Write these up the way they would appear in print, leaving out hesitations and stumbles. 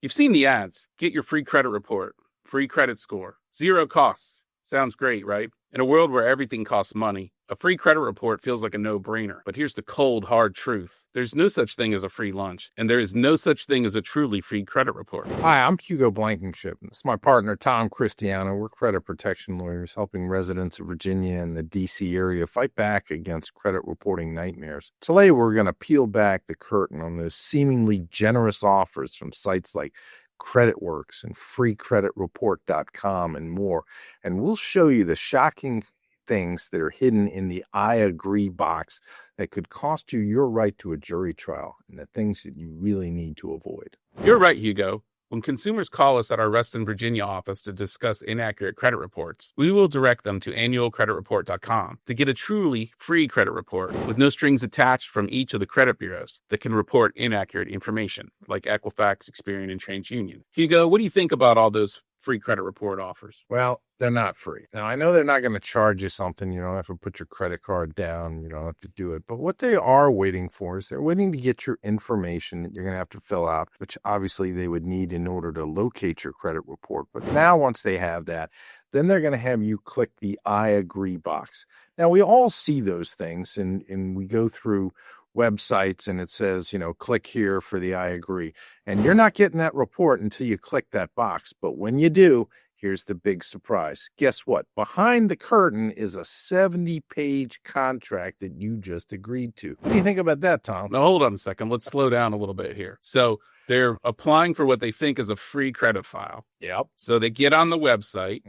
You've seen the ads. Get your free credit report, free credit score, 0 costs. Sounds great, right? In a world where everything costs money, a free credit report feels like a no-brainer. But here's the cold, hard truth. There's no such thing as a free lunch, and there is no such thing as a truly free credit report. Hi, I'm Hugo Blankingship. This is my partner, Tom Christiano. We're credit protection lawyers helping residents of Virginia and the D.C. area fight back against credit reporting nightmares. Today, we're going to peel back the curtain on those seemingly generous offers from sites like CreditWorks and freecreditreport.com and more. And we'll show you the shocking things that are hidden in the I agree box that could cost you your right to a jury trial, and the things that you really need to avoid. You're right, Hugo. When consumers call us at our Reston, Virginia office to discuss inaccurate credit reports, we will direct them to annualcreditreport.com to get a truly free credit report with no strings attached from each of the credit bureaus that can report inaccurate information, like Equifax, Experian, and TransUnion. Hugo, what do you think about all those free credit report offers? Well, they're not free. Now, I know they're not going to charge you something. You don't have to put your credit card down. You don't have to do it. But what they are waiting for is they're waiting to get your information that you're going to have to fill out, which obviously they would need in order to locate your credit report. But now, once they have that, then they're going to have you click the I agree box. Now, we all see those things, and we go through websites and it says, click here for the I agree. And you're not getting that report until you click that box. But when you do, here's the big surprise. Guess what? Behind the curtain is a 70-page contract that you just agreed to. What do you think about that, Tom? Now, hold on a second. Let's slow down a little bit here. So they're applying for what they think is a free credit file. Yep. So they get on the website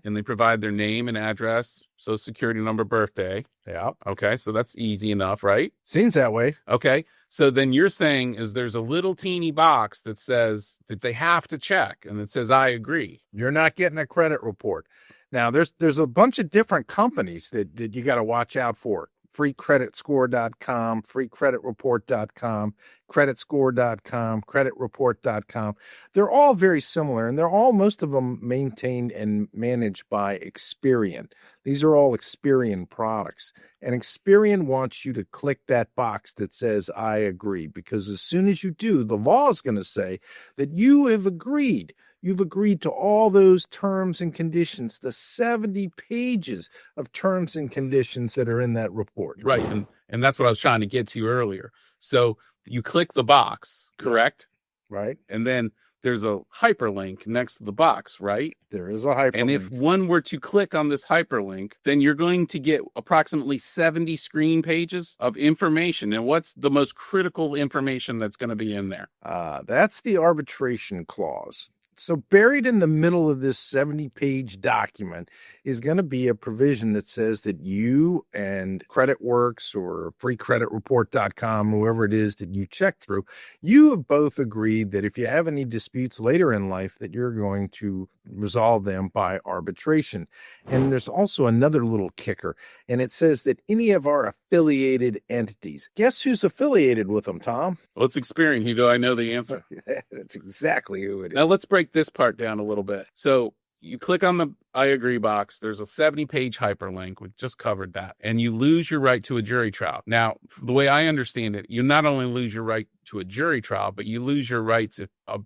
and they provide their name and address, social security number, birthday. Yep. Okay, so that's easy enough, right? Seems that way. Okay, so then you're saying is there's a little teeny box that says that they have to check, and it says, I agree. You're not getting a credit report. Now, there's a bunch of different companies that you got to watch out for. freecreditscore.com, freecreditreport.com, creditscore.com, creditreport.com. They're all very similar, and most of them maintained and managed by Experian. These are all Experian products. And Experian wants you to click that box that says, I agree, because as soon as you do, the law is going to say that you have agreed. You've agreed to all those terms and conditions, the 70 pages of terms and conditions that are in that report. Right. And that's what I was trying to get to earlier. So you click the box, correct? Right. And then there's a hyperlink next to the box, right? There is a hyperlink. And if one were to click on this hyperlink, then you're going to get approximately 70 screen pages of information. And what's the most critical information that's going to be in there? That's the arbitration clause. So buried in the middle of this 70-page document is going to be a provision that says that you and CreditWorks or freecreditreport.com, whoever it is that you check through, you have both agreed that if you have any disputes later in life that you're going to resolve them by arbitration. And there's also another little kicker, and it says that any of our affiliated entities. Guess who's affiliated with them, Tom? Well, it's Experian, Hugo. I know the answer. That's exactly who it is. Now let's break this part down a little bit. So you click on the I agree box. There's a 70-page hyperlink. We just covered that. And you lose your right to a jury trial. Now, the way I understand it, you not only lose your right to a jury trial, but you lose your rights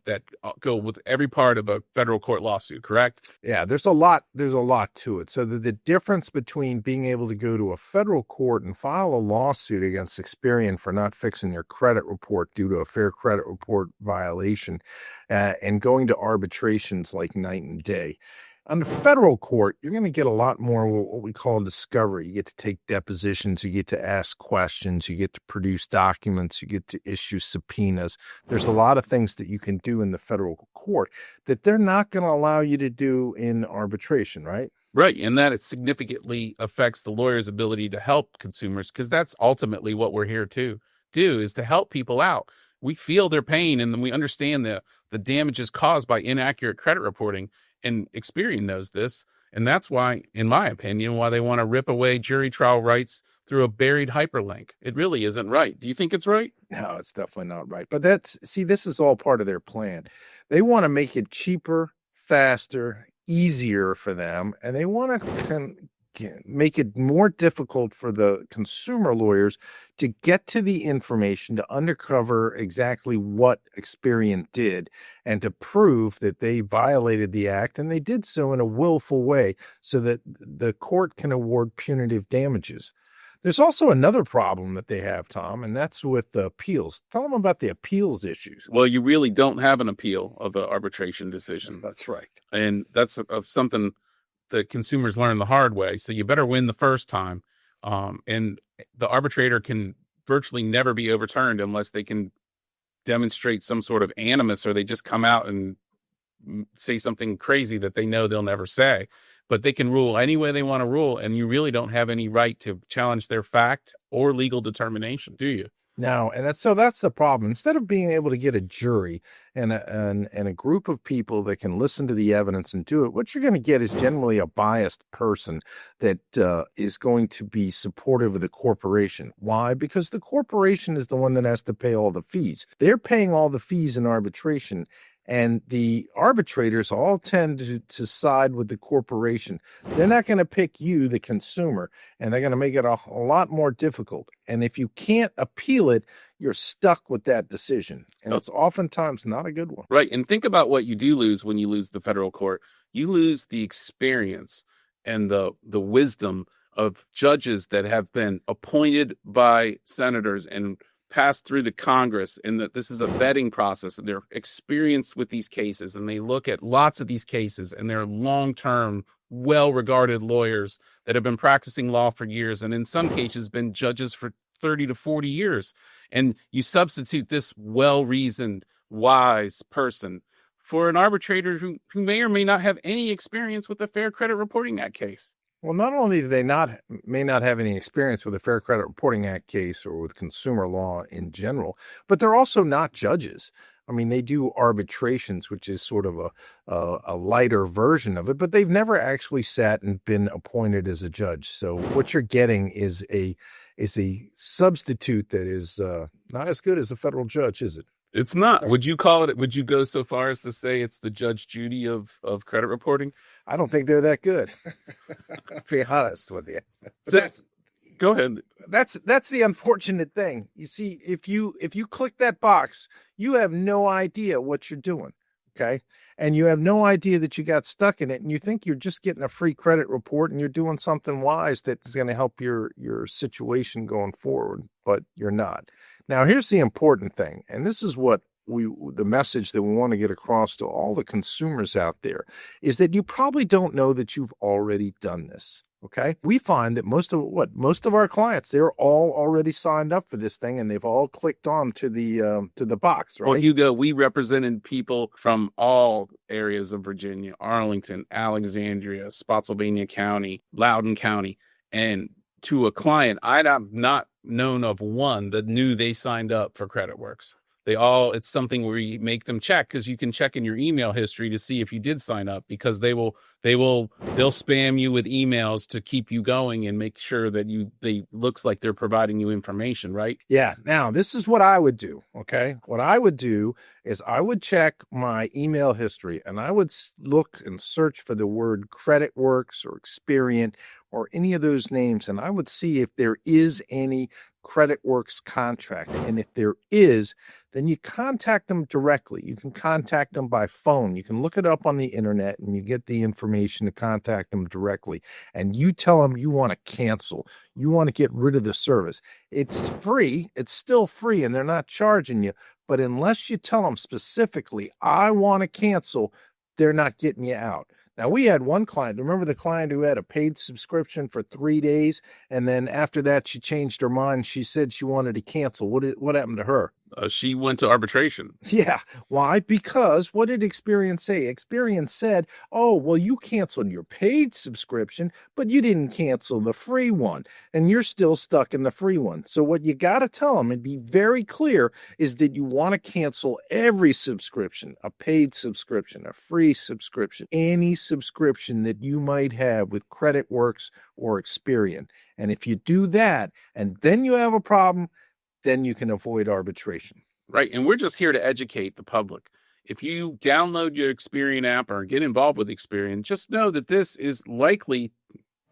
that go with every part of a federal court lawsuit, correct? Yeah, there's a lot to it. So the difference between being able to go to a federal court and file a lawsuit against Experian for not fixing your credit report due to a fair credit report violation and going to arbitrations like night and day. On the federal court, you're going to get a lot more what we call discovery. You get to take depositions, you get to ask questions, you get to produce documents, you get to issue subpoenas. There's a lot of things that you can do in the federal court that they're not going to allow you to do in arbitration, right? Right, and that it significantly affects the lawyer's ability to help consumers, because that's ultimately what we're here to do, is to help people out. We feel their pain, and then we understand the damages caused by inaccurate credit reporting. And Experian knows this, and that's why, in my opinion, why they want to rip away jury trial rights through a buried hyperlink. It really isn't right. Do you think it's right? No, it's definitely not right. But this is all part of their plan. They want to make it cheaper, faster, easier for them, and they want to make it more difficult for the consumer lawyers to get to the information, to uncover exactly what Experian did, and to prove that they violated the act, and they did so in a willful way, so that the court can award punitive damages. There's also another problem that they have, Tom, and that's with the appeals. Tell them about the appeals issues. Well, you really don't have an appeal of an arbitration decision. That's right. And that's of something that consumers learn the hard way. So you better win the first time. And the arbitrator can virtually never be overturned unless they can demonstrate some sort of animus, or they just come out and say something crazy that they know they'll never say. But they can rule any way they want to rule, and you really don't have any right to challenge their fact or legal determination, do you? No, and that's the problem. Instead of being able to get a jury and a group of people that can listen to the evidence and do it, what you're going to get is generally a biased person that is going to be supportive of the corporation. Why? Because the corporation is the one that has to pay all the fees. They're paying all the fees in arbitration. And the arbitrators all tend to side with the corporation. They're not going to pick you, the consumer, and they're going to make it a lot more difficult. And if you can't appeal it, you're stuck with that decision. And it's oftentimes not a good one. Right. And think about what you do lose when you lose the federal court. You lose the experience and the wisdom of judges that have been appointed by senators and passed through the Congress, and that this is a vetting process, and they're experienced with these cases, and they look at lots of these cases, and they're long-term, well-regarded lawyers that have been practicing law for years, and in some cases been judges for 30 to 40 years. And you substitute this well-reasoned, wise person for an arbitrator who may or may not have any experience with the Fair Credit Reporting Act case. Well, not only do they may not have any experience with the Fair Credit Reporting Act case or with consumer law in general, but they're also not judges. I mean, they do arbitrations, which is sort of a lighter version of it, but they've never actually sat and been appointed as a judge. So what you're getting is a substitute that is not as good as a federal judge, is it? It's not. Would you call it? Would you go so far as to say it's the Judge Judy of credit reporting? I don't think they're that good. To be honest with you. So, go ahead. That's the unfortunate thing. You see, if you click that box, you have no idea what you're doing. Okay. And you have no idea that you got stuck in it, and you think you're just getting a free credit report and you're doing something wise that's going to help your situation going forward, but you're not. Now, here's the important thing, and this is what the message that we want to get across to all the consumers out there, is that you probably don't know that you've already done this. Okay. We find that most of our clients, they're all already signed up for this thing, and they've all clicked on to the box, right? Well, Hugo, we represented people from all areas of Virginia: Arlington, Alexandria, Spotsylvania County, Loudoun County. And to a client, I'd have not known of one that knew they signed up for CreditWorks. It's something where you make them check, because you can check in your email history to see if you did sign up, because they'll spam you with emails to keep you going and make sure that they looks like they're providing you information, right? Yeah. Now, this is what I would do. Okay. What I would do is I would check my email history, and I would look and search for the word CreditWorks or Experian or any of those names, and I would see if there is any CreditWorks contract. And if there is, then you contact them directly. You can contact them by phone. You can look it up on the internet, and you get the information to contact them directly. And you tell them you want to cancel. You want to get rid of the service. It's free. It's still free, and they're not charging you. But unless you tell them specifically, I want to cancel, they're not getting you out. Now, we had one client. Remember the client who had a paid subscription for 3 days, and then after that, she changed her mind. She said she wanted to cancel. What happened to her? She went to arbitration. Yeah. Why? Because what did Experian say? Experian said, oh, well, you canceled your paid subscription, but you didn't cancel the free one, and you're still stuck in the free one. So what you got to tell them and be very clear is that you want to cancel every subscription: a paid subscription, a free subscription, any subscription that you might have with CreditWorks or Experian. And if you do that, and then you have a problem, then you can avoid arbitration. Right. And we're just here to educate the public. If you download your Experian app or get involved with Experian, just know that this is likely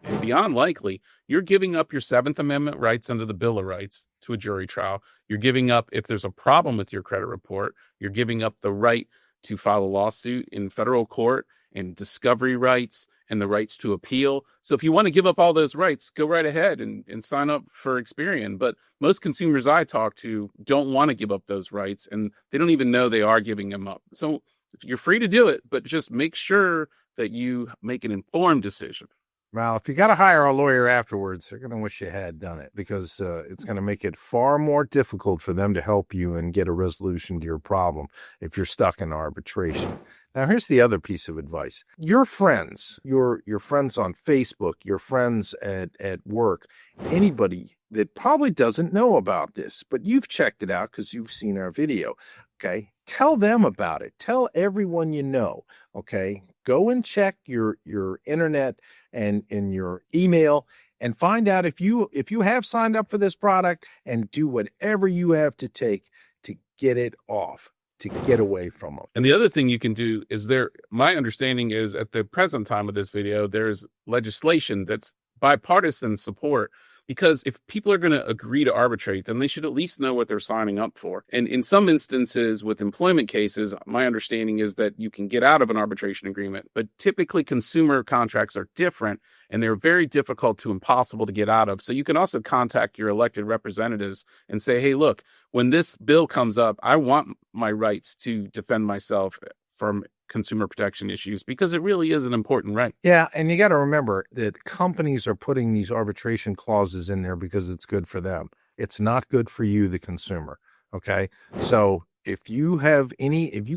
And beyond likely, you're giving up your Seventh Amendment rights under the Bill of Rights to a jury trial. You're giving up, if there's a problem with your credit report, you're giving up the right to file a lawsuit in federal court and discovery rights and the rights to appeal. So if you want to give up all those rights, go right ahead and sign up for Experian. But most consumers I talk to don't want to give up those rights, and they don't even know they are giving them up. So you're free to do it, but just make sure that you make an informed decision. Well, if you got to hire a lawyer afterwards, they're going to wish you had done it, because it's going to make it far more difficult for them to help you and get a resolution to your problem if you're stuck in arbitration. Now, here's the other piece of advice. Your friends, your friends on Facebook, your friends at work, anybody that probably doesn't know about this, but you've checked it out because you've seen our video, okay? Tell them about it. Tell everyone you know, okay? Go and check your internet and in your email and find out if you have signed up for this product, and do whatever you have to take to get it off, to get away from them. And the other thing you can do is my understanding is at the present time of this video, there's legislation that's bipartisan support, because if people are going to agree to arbitrate, then they should at least know what they're signing up for. And in some instances with employment cases, my understanding is that you can get out of an arbitration agreement, but typically consumer contracts are different and they're very difficult to impossible to get out of. So you can also contact your elected representatives and say, hey, look, when this bill comes up, I want my rights to defend myself from consumer protection issues, because it really is an important right. Yeah, and you got to remember that companies are putting these arbitration clauses in there because it's good for them. It's not good for you, the consumer, okay? So if you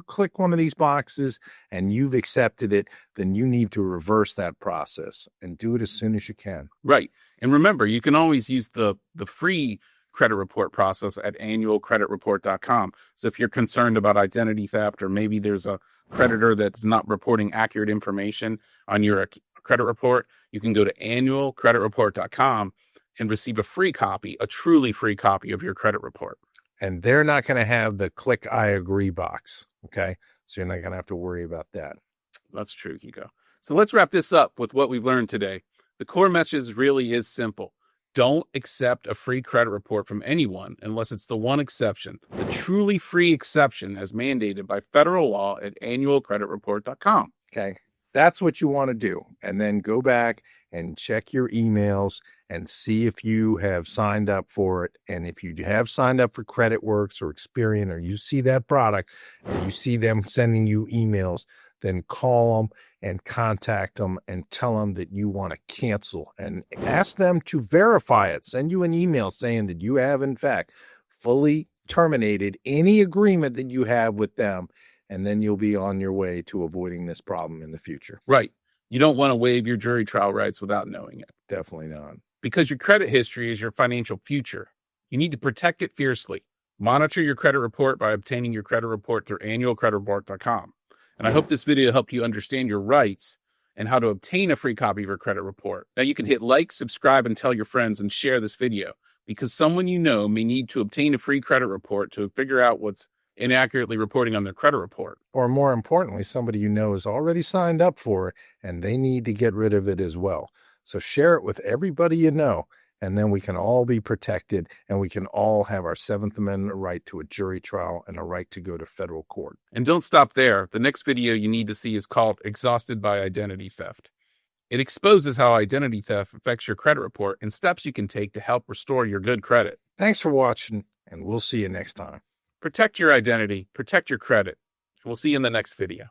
click one of these boxes and you've accepted it, then you need to reverse that process and do it as soon as you can. Right. And remember, you can always use the free credit report process at annualcreditreport.com. So if you're concerned about identity theft, or maybe there's a creditor that's not reporting accurate information on your credit report, you can go to annualcreditreport.com and receive a free copy, a truly free copy of your credit report. And they're not going to have the click I agree box, okay? So you're not going to have to worry about that. That's true, Hugo. So let's wrap this up with what we've learned today. The core message really is simple. Don't accept a free credit report from anyone unless it's the one exception, the truly free exception as mandated by federal law at annualcreditreport.com. Okay, that's what you want to do. And then go back and check your emails and see if you have signed up for it. And if you have signed up for CreditWorks or Experian, or you see that product, or you see them sending you emails, then call them and contact them and tell them that you want to cancel, and ask them to verify it. Send you an email saying that you have, in fact, fully terminated any agreement that you have with them, and then you'll be on your way to avoiding this problem in the future. Right. You don't want to waive your jury trial rights without knowing it. Definitely not. Because your credit history is your financial future. You need to protect it fiercely. Monitor your credit report by obtaining your credit report through annualcreditreport.com. And I hope this video helped you understand your rights and how to obtain a free copy of your credit report. Now you can hit like, subscribe, and tell your friends, and share this video, because someone you know may need to obtain a free credit report to figure out what's inaccurately reporting on their credit report. Or more importantly, somebody you know is already signed up for it and they need to get rid of it as well. So share it with everybody you know, and then we can all be protected, and we can all have our Seventh Amendment right to a jury trial and a right to go to federal court. And don't stop there. The next video you need to see is called Exhausted by Identity Theft. It exposes how identity theft affects your credit report and steps you can take to help restore your good credit. Thanks for watching, and we'll see you next time. Protect your identity, protect your credit. We'll see you in the next video.